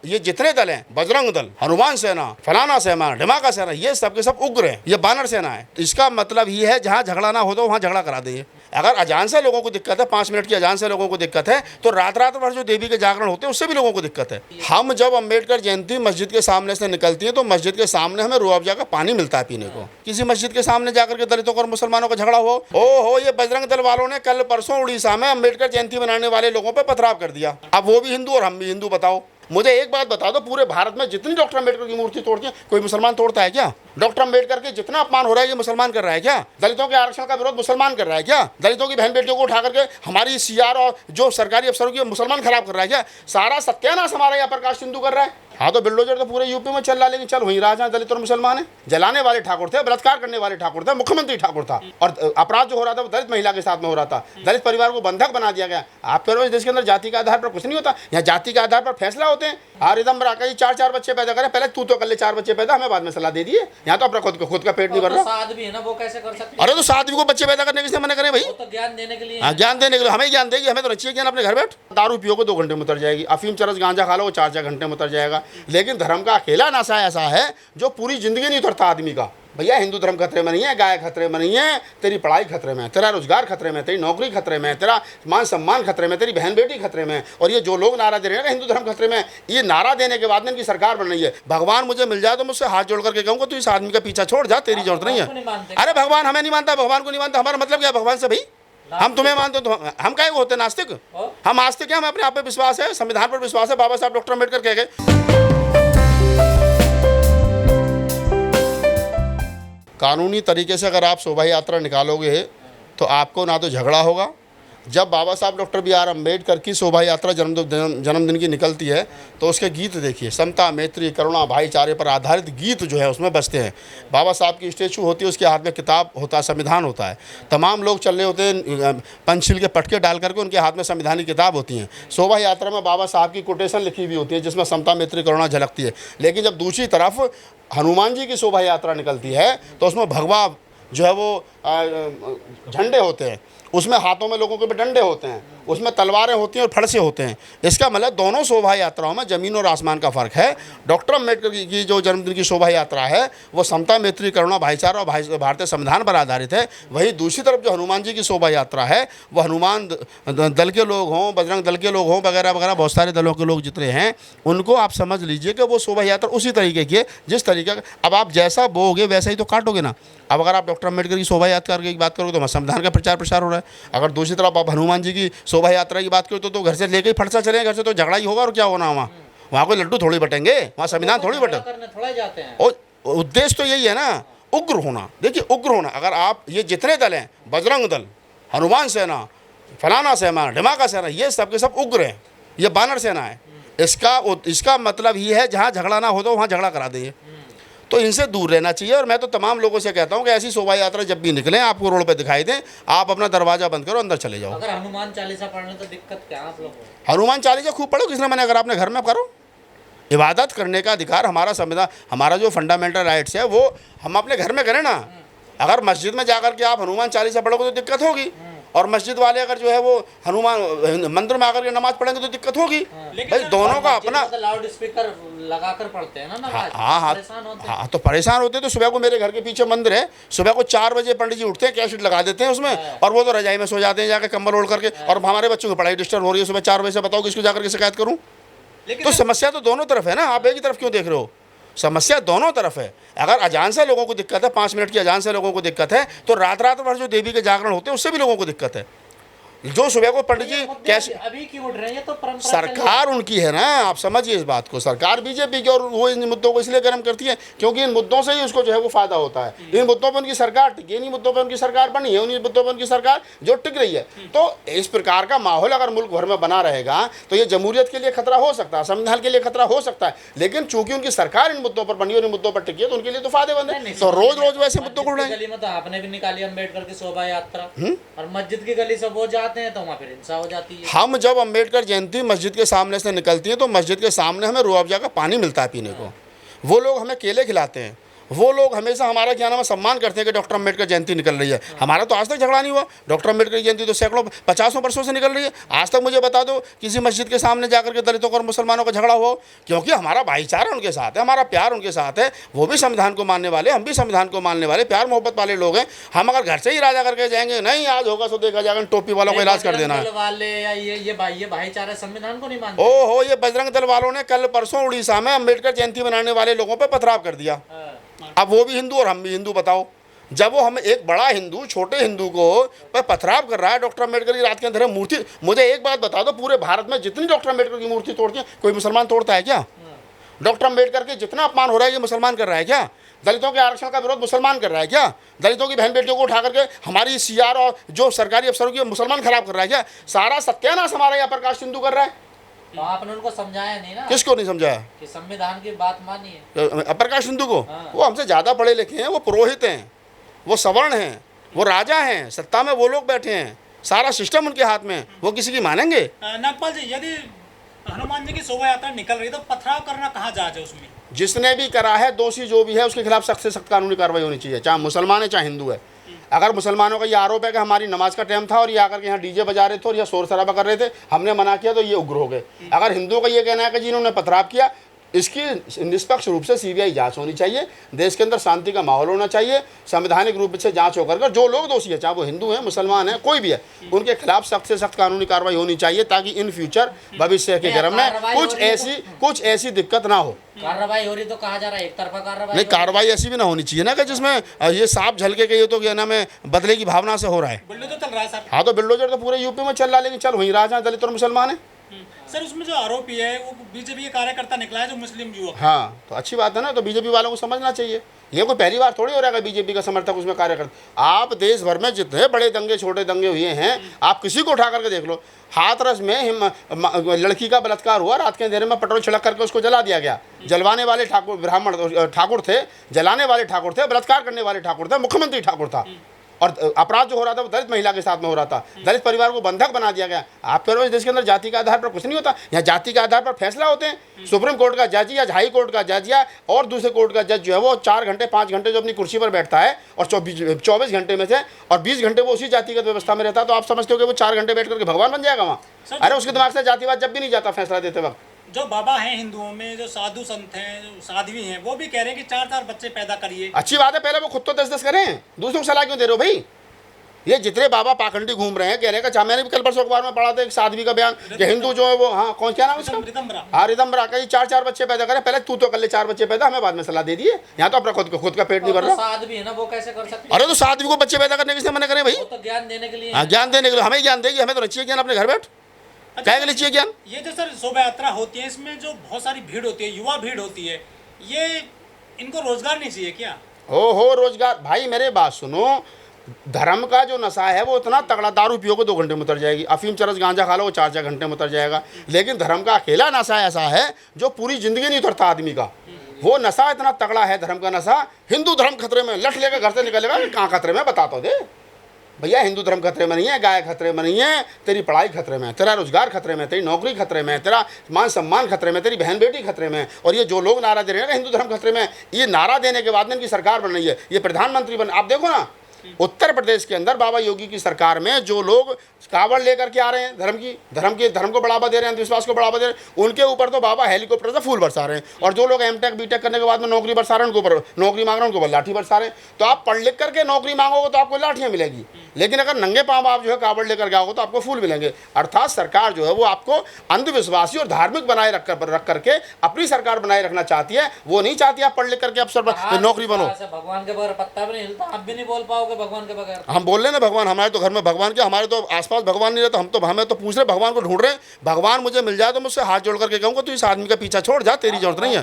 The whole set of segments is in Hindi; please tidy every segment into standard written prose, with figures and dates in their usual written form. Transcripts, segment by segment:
ये जितने दल हैं, बजरंग दल, हनुमान सेना, फलाना सेना, ढिमाका सेना, ये सब के सब उग्र हैं, ये बानर सेना है। इसका मतलब ये है जहाँ झगड़ा ना हो तो वहाँ झगड़ा करा देंगे। अगर अजान से लोगों को दिक्कत है, 5 मिनट की अजान से लोगों को दिक्कत है, तो रात रात भर जो देवी के जागरण होते हैं उससे भी लोगों को दिक्कत है। हम जब अम्बेडकर जयंती मस्जिद के सामने से निकलती है तो मस्जिद के सामने हमें रूअफ़ज़ा का पानी मिलता है पीने को। किसी मस्जिद के सामने जाकर के दलितों और मुसलमानों का झगड़ा हो, ये बजरंग दल वालों ने कल परसों उड़ीसा में अम्बेडकर जयंती मनाने वाले लोगों पर पथराव कर दिया। अब वो भी हिंदू और हम भी हिंदू। बताओ मुझे एक बात बता दो, पूरे भारत में जितनी डॉक्टर अम्बेडकर की मूर्ति तोड़ती है कोई मुसलमान तोड़ता है क्या? डॉक्टर अम्बेडकर के जितना अपमान हो रहा है ये मुसलमान कर रहा है क्या? दलितों के आरक्षण का विरोध मुसलमान कर रहा है क्या? दलितों की बहन बेटियों को उठा करके हमारी सीआर और जो सरकारी अफसरों की मुसलमान खराब कर रहा है क्या? सारा सत्यानाश हमारा यहाँ प्रकाश सिंधु कर रहा है। हाँ तो बिल्डोजर तो पूरे यूपी में चल रहा है, लेकिन चल वहीं रहा जहाँ दलित और मुसलमान है। जलाने वाले ठाकुर थे, बलात्कार करने वाले ठाकुर थे, मुख्यमंत्री ठाकुर था, और अपराध जो हो रहा था वो दलित महिला के साथ में हो रहा था। दलित परिवार को बंधक बना दिया गया। आप कह रहे हो देश के अंदर जाति के आधार पर कुछ नहीं होता, यहाँ जाति के आधार पर फैसला होते हैं। रिदम रखा 4 बच्चे पैदा करें, पहले तू तो कर ले 4 बच्चे पैदा, हमें बाद में सलाह दे दिए। यहाँ तो अपना खुद का पेट नहीं भर रहा। साध भी है ना, वो कैसे कर सकते? अरे तो साध्वी को बच्चे पैदा करने किसने मना करे भाई? तो ज्ञान देने के लिए। हाँ ज्ञान देने के लिए, हमें ज्ञान देगी, हमें तो चाहिए ज्ञान। अपने घर बैठ दारू पियो को 2 घंटे में उतर जाएगी, अफीम चरस गांजा खा लो वो 4 घंटे में उतर जाएगा। लेकिन धर्म का अकेला नशा ऐसा है जो पूरी जिंदगी नहीं उतरता आदमी का। भैया हिंदू धर्म खतरे में नहीं है, गाय खतरे में नहीं है, तेरी पढ़ाई खतरे में है, तेरा रोजगार खतरे में, तेरी नौकरी खतरे में, तेरा मान सम्मान खतरे में, तेरी बहन बेटी खतरे में। और ये जो लोग नारा दे रहे हैं ना हिंदू धर्म खतरे में, ये नारा देने के बाद में इनकी सरकार बन रही है। भगवान मुझे मिल जाए तो मुझसे हाथ जोड़ करके कहूँगा तू इस आदमी का पीछा छोड़ जा, तेरी जरूरत नहीं है। अरे भगवान हमें नहीं मानता, भगवान को नहीं मानता, हमारा मतलब क्या है भगवान से भाई? हम तुम्हें मानते हो तो हम क्या होते नास्तिक? हम आस्तिक हैं, हमें अपने आप पे विश्वास है, संविधान पर विश्वास है। बाबा साहब डॉक्टर अम्बेडकर कह गए कानूनी तरीके से अगर आप शोभा यात्रा निकालोगे तो आपको ना तो झगड़ा होगा। जब बाबा साहब डॉक्टर बी आर अम्बेडकर की शोभा यात्रा जन्मदिन की निकलती है तो उसके गीत देखिए, समता, मैत्री, करुणा, भाईचारे पर आधारित गीत जो है उसमें बजते हैं। बाबा साहब की स्टैचू होती है, उसके हाथ में किताब होता है, संविधान होता है। तमाम लोग चल रहे होते हैं, पंचशील के पटके डाल करके उनके हाथ में संविधान की किताब होती हैं। शोभा यात्रा में बाबा साहब की कोटेशन लिखी हुई होती है जिसमें समता, मैत्री, करुणा झलकती है। लेकिन जब दूसरी तरफ हनुमान जी की शोभा यात्रा निकलती है तो उसमें भगवा जो है वो झंडे होते हैं, उसमें हाथों में लोगों के भी डंडे होते हैं, उसमें तलवारें होती हैं और फरसे होते हैं। इसका मतलब दोनों शोभा यात्राओं में ज़मीन और आसमान का फ़र्क है। डॉक्टर अम्बेडकर की जो जन्मदिन की शोभा यात्रा है वो समता, मैत्री, करुणा, भाईचारा और भारतीय संविधान पर आधारित है। वहीं दूसरी तरफ जो हनुमान जी की शोभा यात्रा है वो हनुमान दल के लोग हों, बजरंग दल के लोग हों, वगैरह वगैरह बहुत सारे दलों के लोग जितने हैं उनको आप समझ लीजिए कि वो शोभा यात्रा उसी तरीके की है जिस तरीके का अब आप जैसा बोओगे वैसा ही तो काटोगे ना। अब अगर आप डॉक्टर अम्बेडकर की शोभा यात्रा की बात करोगे तो संविधान का प्रचार हो रहा है। अगर दूसरी तरफ आप हनुमान जी की शोभा यात्रा की बात करो तो घर से लेके ही फटसा चले, घर से तो झगड़ा ही होगा और क्या होना वहाँ कोई लड्डू थोड़ी बटेंगे, वहाँ संविधान थोड़ी बटे। और उद्देश्य तो यही है ना, उग्र होना। देखिए उग्र होना, अगर आप ये जितने दल हैं, बजरंग दल, हनुमान सेना, फलाना सेना, ढिमाका सेना, ये सब के सब उग्र हैं, ये बानर सेना है। इसका मतलब ये है जहाँ झगड़ा ना हो तो वहाँ झगड़ा करा देंगे। तो इनसे दूर रहना चाहिए। और मैं तो तमाम लोगों से कहता हूँ कि ऐसी शोभा यात्रा जब भी निकलें, आपको रोड पे दिखाई दें, आप अपना दरवाजा बंद करो, अंदर चले जाओ। अगर हनुमान चालीसा पढ़ने तो दिक्कत क्या आप लोगों को? हनुमान चालीसा खूब पढ़ो, किसने मना? अगर आपने घर में करो, इबादत करने का अधिकार हमारा संविधान, हमारा जो फंडामेंटल राइट्स है वो हम अपने घर में करें ना। अगर मस्जिद में जाकर के आप हनुमान चालीसा पढ़ोगे तो दिक्कत होगी, और मस्जिद वाले अगर जो है वो हनुमान मंदिर में आकर के नमाज पढ़ेंगे तो दिक्कत होगी। भाई दोनों का अपना लाउड स्पीकर लगाकर पढ़ते हैं ना नमाज। हाँ तो परेशान होते हैं। तो सुबह को मेरे घर के पीछे मंदिर है, सुबह को 4 बजे पंडित जी उठते हैं, कैसेट लगा देते हैं उसमें, और वो तो रजाई में सो जाते हैं जाके कंबल ओढ़ करके। और हमारे बच्चों की पढ़ाई डिस्टर्ब हो रही है सुबह 4 बजे से, बताओ किसको जाकर के शिकायत करूँ? तो समस्या तो दोनों तरफ है ना, आप एक ही तरफ क्यों देख रहे हो? समस्या दोनों तरफ है। अगर अजान से लोगों को दिक्कत है, 5 मिनट की अजान से लोगों को दिक्कत है, तो रात रात भर जो देवी के जागरण होते हैं उससे भी लोगों को दिक्कत है। जो सुबह को पंडित जी कैसे अभी क्यों उठ रहे हैं? तो परंपरा सरकार उनकी है ना, आप समझिए इस बात को। सरकार बीजेपी की, और वो इन मुद्दों को इसलिए गर्म करती है क्योंकि इन मुद्दों से ही उसको जो है वो फायदा होता है। इन मुद्दों पर उनकी सरकार टिकी, इन मुद्दों पर उनकी सरकार बनी है, उन मुद्दों पर उनकी सरकार जो टिक रही है। तो इस प्रकार का माहौल अगर मुल्क भर में बना रहेगा तो ये जमहूरियत के लिए खतरा हो सकता है, संविधान के लिए खतरा हो सकता है। लेकिन चूंकि उनकी सरकार इन मुद्दों पर बनी और इन मुद्दों पर टिकी है तो उनके लिए तो फायदेमंद है। तो रोज रोज वैसे मुद्दों को उड़ाएंगे। गली में तो आपने भी निकाली अम्बेडकर की शोभा यात्रा, और मस्जिद की गली से वो जाते हैं तो वहाँ फिर हो जाती है। हम जब अम्बेडकर जयंती मस्जिद के सामने से निकलती है तो मस्जिद के सामने हमें रूअफ़ज़ा का पानी मिलता है पीने को। वो लोग हमें केले खिलाते हैं वो लोग हमेशा हमारा क्या नाम है सम्मान करते हैं कि डॉक्टर अम्बेडकर जयंती निकल रही है। हमारा तो आज तक झगड़ा नहीं हुआ। डॉक्टर अम्बेडकर की जयंती तो सैकड़ों 50 वर्षों से निकल रही है। आज तक मुझे बता दो किसी मस्जिद के सामने जाकर के दलितों का और मुसलमानों का झगड़ा हुआ, क्योंकि हमारा भाईचारा उनके साथ है, हमारा प्यार उनके साथ है। वो भी संविधान को मानने वाले, हम भी संविधान को मानने वाले, प्यार मोहब्बत वाले लोग हैं। हम अगर घर से ही इरादा करके जाएंगे नहीं आज होगा तो देखा जाएगा, टोपी वालों को इलाज कर देना है। वाले या ये भाईचारा संविधान को नहीं मानते। ओहो, ये बजरंग दल वालों ने कल परसों उड़ीसा में अम्बेडकर जयंती मनाने वाले लोगों पर पथराव कर दिया। अब वो भी हिंदू और हम भी हिंदू, बताओ। जब वो हम एक बड़ा हिंदू छोटे हिंदू को पर पथराव कर रहा है डॉक्टर अम्बेडकर की रात के अंदर मूर्ति। मुझे एक बात बता दो, पूरे भारत में जितनी डॉक्टर अम्बेडकर की मूर्ति तोड़ती है कोई मुसलमान तोड़ता है क्या? डॉक्टर अम्बेडकर के जितना अपमान हो रहा है ये मुसलमान कर रहा है क्या? दलितों के आरक्षण का विरोध मुसलमान कर रहा है क्या? दलितों की बहन बेटियों को उठा करके हमारी सीआर और जो सरकारी अफसरों की मुसलमान खराब कर रहा है क्या? सारा सत्यानाश हमारा यहाँ प्रकाश सिंधु कर रहा है। तो आपने उनको समझाया नहीं ना? किसको नहीं समझाया कि संविधान की बात मानिए। प्रकाश सिंधु को? वो हमसे ज़्यादा पढ़े लिखे हैं, वो पुरोहित हैं, वो सवर्ण हैं, वो राजा हैं, सत्ता में वो लोग बैठे हैं, सारा सिस्टम उनके हाथ में, वो किसी की मानेंगे? नागपाल जी, यदि हनुमान जी की शोभा यात्रा निकल रही तो पथराव करना कहाँ जायज है उसमें? जिसने भी करा है, दोषी जो भी है, उसके खिलाफ सख्त से सख्त कानूनी कार्रवाई होनी चाहिए, चाहे मुसलमान है चाहे हिंदू है। अगर मुसलमानों का ये आरोप है कि हमारी नमाज का टाइम था और ये आकर के यहाँ डीजे बजा रहे थे और यह शोर शराबा कर रहे थे, हमने मना किया तो ये उग्र हो गए। अगर हिंदुओं का ये कहना है कि जिन्होंने पथराव किया, इसकी निष्पक्ष रूप से सीबीआई जांच होनी चाहिए, देश के अंदर शांति का माहौल होना चाहिए, संवैधानिक रूप से जांच होकर जो लोग दोषी है, चाहे वो हिंदू हैं, मुसलमान हैं, कोई भी है, उनके खिलाफ सख्त से सख्त कानूनी कार्रवाई होनी चाहिए, ताकि इन फ्यूचर भविष्य के क्रम में कुछ ऐसी दिक्कत ना हो। कार्रवाई हो रही तो कहा जा रहा है एक तरफा कार्रवाई नहीं, कार्रवाई ऐसी भी ना होनी चाहिए ना कि जिसमें ये सांप झलके के ये तो क्या नाम है बदले की भावना से हो रहा है। बुलडोजर चल रहा है सर। हाँ, तो बुलडोजर तो पूरे यूपी में चल रहा है, लेकिन चल वहीं राजा दलित और मुसलमान है। सर, उसमें जो आरोपी है वो बीजेपी के कार्यकर्ता निकला है, जो मुस्लिम युवक। हाँ, तो अच्छी बात है ना, तो बीजेपी वालों को समझना चाहिए। ये कोई पहली बार थोड़ी हो रहा है बीजेपी का समर्थक उसमें कार्यकर्ता। आप देश भर में जितने बड़े दंगे छोटे दंगे हुए हैं, आप किसी को उठा करके देख लो। हाथरस में लड़की का बलात्कार हुआ, रात के अंधेरे में पेट्रोल छिड़क करके उसको जला दिया गया। जलवाने वाले ठाकुर थे, जलाने वाले ठाकुर थे, बलात्कार करने वाले ठाकुर थे, मुख्यमंत्री ठाकुर था। और अपराध जो हो रहा था वो दलित महिला के साथ में हो रहा था, दलित परिवार को बंधक बना दिया गया। आप कह रहे हो देश के अंदर जाति के आधार पर कुछ नहीं होता? यहाँ जाति के आधार पर फैसला होते हैं। सुप्रीम कोर्ट का जज या हाई कोर्ट का जज या और दूसरे कोर्ट का जज जो है वो 4 घंटे 5 घंटे जो अपनी कुर्सी पर बैठता है और 24 घंटे में से और 20 घंटे वो उसी जातिगत व्यवस्था में रहता है, तो आप समझते हो कि वो 4 घंटे बैठ करके भगवान बन जाएगा वहाँ? अरे उसके दिमाग से जातिवाद जब भी नहीं जाता फैसला देते वक्त। जो बाबा हैं हिंदुओं में, जो साधु संत हैं, जो साध्वी हैं, वो भी कह रहे हैं कि 4-4 बच्चे पैदा करिए। अच्छी बात है, पहले वो खुद तो 10-10 करें, दूसरों को सलाह क्यों दे रहे हो भाई? ये जितने बाबा पाखंडी घूम रहे हैं कह रहे हैं कि मैंने भी कल परसों अखबार में पढ़ा था एक साध्वी का बयान कि हिंदू जो है वो, हाँ कौन क्या नाम है उसका? हाँ, रिदम्बरा का 4-4 बच्चे पैदा करें। पहले तू तो कर ले 4 बच्चे पैदा, हमें बाद में सलाह दे दिए। यहाँ तो अपना खुद का पेट नहीं भर रहा। साध्वी है ना, वो कैसे कर सकते? अरे तो साध्वी को बच्चे पैदा करने किसने मना करे भाई? तो ज्ञान देने के लिए। हाँ, ज्ञान देने के लिए हमें ज्ञान देगी, हमें तो चाहिए ज्ञान अपने घर बैठ। क्या के लिए चाहिए ज्ञान? ये जो सर शोभा यात्रा होती है, इसमें जो बहुत सारी भीड़ होती है, युवा भीड़ होती है, ये इनको रोजगार नहीं चाहिए क्या? हो रोजगार भाई, मेरे बात सुनो। धर्म का जो नशा है वो इतना तगड़ा, दारू पियो को 2 घंटे में उतर जाएगी, अफीम चरस गांजा खा लो वो 4-4 घंटे में उतर जाएगा। लेकिन धर्म का अकेला नशा ऐसा है जो पूरी जिंदगी नहीं उतरता आदमी का। वो नशा इतना तगड़ा है धर्म का नशा। हिंदू धर्म खतरे में, लठ लेकर घर से निकलेगा, कहाँ खतरे में बता तो दे भैया। हिंदू धर्म खतरे में नहीं है, गाय खतरे में नहीं है, तेरी पढ़ाई खतरे में है, तेरा रोजगार खतरे में, तेरी नौकरी खतरे में, तेरा मान सम्मान खतरे में, तेरी बहन बेटी खतरे में। और ये जो लोग नारा दे रहे हैं ना हिंदू धर्म खतरे में, ये नारा देने के बाद में इनकी सरकार बन रही है, ये प्रधानमंत्री बन। आप देखो ना उत्तर प्रदेश के अंदर बाबा योगी की सरकार में जो लोग कावड़ लेकर के आ रहे हैं, धर्म को बढ़ावा दे रहे हैं, अंधविश्वास को बढ़ावा दे रहे हैं, उनके ऊपर तो बाबा हेलीकॉप्टर से फूल बरसा रहे हैं। और जो लोग एमटेक बीटेक करने के बाद में नौकरी बरसा रहे हैं, उनके ऊपर नौकरी मांग रहे हैं, उनको लाठी बरसा रहे हैं। तो आप पढ़ लिख करके नौकरी मांगोगे तो आपको लाठियाँ मिलेगी, लेकिन अगर नंगे पाँव आप जो है कावड़ लेकर जाओगे तो आपको फूल मिलेंगे। अर्थात सरकार जो है वो आपको अंधविश्वासी और धार्मिक बनाए रख करके अपनी सरकार बनाए रखना चाहती है। वो नहीं चाहती आप पढ़ लिख करके अफसर नौकरी बनो। भगवान के बगैर पत्ता भी नहीं हिलता, आप भी नहीं बोल पाओगे भगवान के बगैर। हम बोल रहे हैं ना भगवान, हमारे तो घर में भगवान के, हमारे तो आसपास भगवान नहीं रहता। हमें तो पूछ रहे भगवान को ढूंढ रहे हैं। भगवान मुझे मिल जाए तो मुझसे हाथ जोड़ करके कहूँगा तू इस आदमी का पीछा छोड़ जा, तेरी जरूरत नहीं है।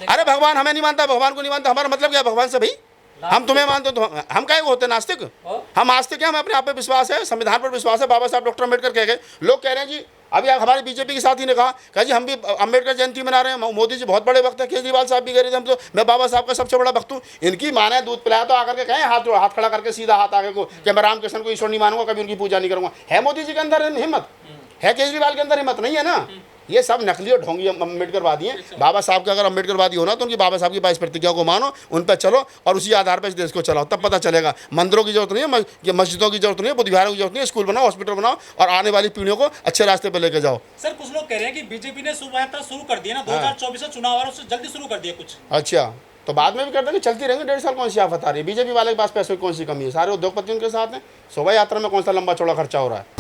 अरे भगवान हमें नहीं मानता, भगवान को नहीं मानता, हमारा मतलब क्या भगवान से भाई? हम तुम्हें मानते तो हम क्या होते नास्तिक? हम आस्तिक हैं, हमें अपने आप पे विश्वास है, संविधान पर विश्वास है। बाबा साहब डॉक्टर अम्बेडकर कह गए, लोग कह रहे हैं जी, अभी हमारे बीजेपी के साथी ने कहा जी हम भी अम्बेडकर जयंती मना रहे हैं, मोदी जी बहुत बड़े वक्त है, केजरीवाल साहब भी कह रहे थे हम तो, मैं बाबा साहब का सबसे बड़ा भक्त हूँ। इनकी माँ ने दूध पिलाया तो आकर के कहें हाथ खड़ा करके सीधा हाथ आगे को कि मैं रामकृष्ण को ईश्वर नहीं मानूंगा, कभी उनकी पूजा नहीं करूँगा। है मोदी जी के अंदर हिम्मत? है केजरीवाल के अंदर हिम्मत नहीं है ना? ये सब नकली और ढोंगी अम्बेडकरवादी हैं। बाबा साहब का अगर अम्बेडकरवादी होना तो उनकी बाबा साहब की 22 प्रतिज्ञाओं को मानो, उन पर चलो और उसी आधार पर इस देश को चलाओ, तब पता चलेगा। मंदिरों की जरूरत नहीं है, मस्जिदों की जरूरत नहीं है, बुद्धिविहारों की जरूरत नहीं है, स्कूल बनाओ, हॉस्पिटल बनाओ और आने वाली पीढ़ियों को अच्छे रास्ते पर लेके जाओ। सर कुछ लोग कह रहे हैं कि बीजेपी ने शोभा यात्रा शुरू कर दी है ना, 2024 से चुनाव आ रहा है, उससे जल्दी शुरू कर दिया कुछ। अच्छा, तो बाद में भी कर देंगे, चलती रहेंगे 1.5 साल, कौन सी आफत आ रही है? बीजेपी वाले के पास पैसों की कौन सी कमी है? सारे उद्योगपति उनके साथ हैं। शोभा यात्रा में कौन सा लंबा चौड़ा खर्चा हो रहा है?